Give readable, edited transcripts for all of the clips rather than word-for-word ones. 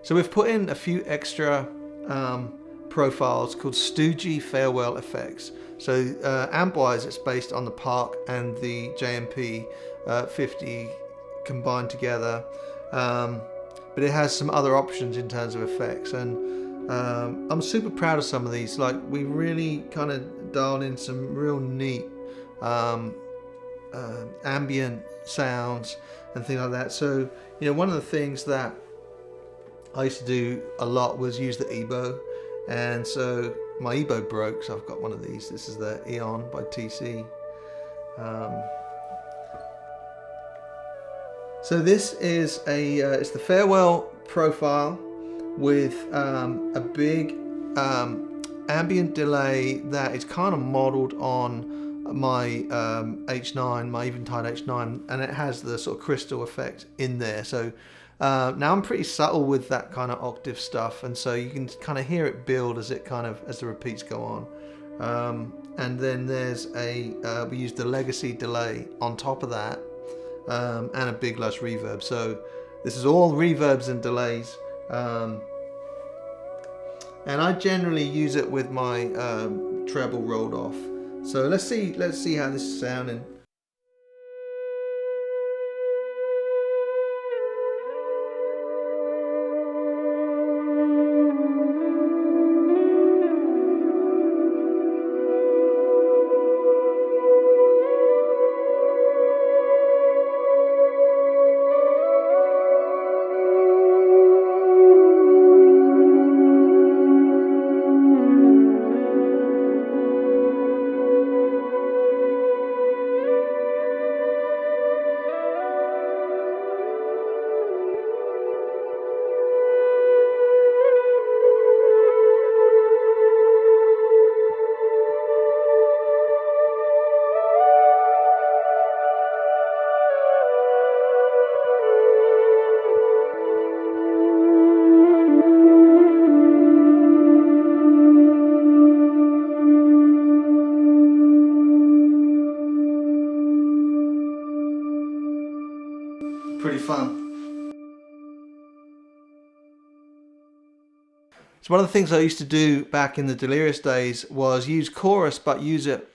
So we've put in a few extra profiles called Stoogie farewell effects. So amp-wise, it's based on the Park and the JMP 50 combined together, but it has some other options in terms of effects, and I'm super proud of some of these. Like, we really kind of dialed in some real neat ambient sounds and things like that. So, you know, one of the things that I used to do a lot was use the Ebow, and so my Ebow broke, so I've got one of these. This is the Eon by TC. So this is it's the farewell profile with a big ambient delay that is kind of modeled on my H9, my Eventide H9, and it has the sort of crystal effect in there. So now I'm pretty subtle with that kind of octave stuff, and so you can kind of hear it build as the repeats go on. And then there's we use the legacy delay on top of that, and a big lush reverb. So this is all reverbs and delays, and I generally use it with my treble rolled off. So let's see how this is sounding. Pretty fun. So one of the things I used to do back in the Delirious days was use chorus, but use it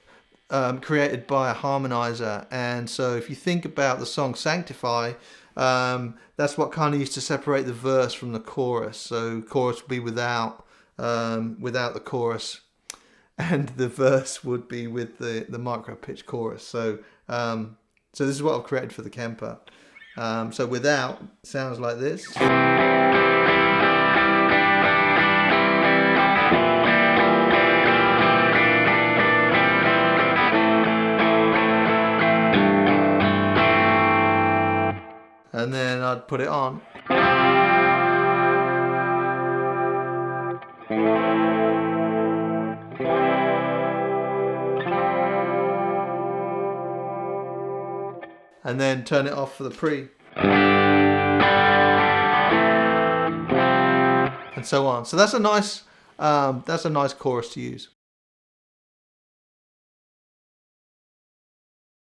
created by a harmonizer. And so if you think about the song Sanctify, that's what kind of used to separate the verse from the chorus. So chorus would be without the chorus, and the verse would be with the micro pitch chorus. So so this is what I've created for the Kemper. So without sounds like this. And then I'd put it on. And then turn it off for the pre. And so on. So that's a nice chorus to use.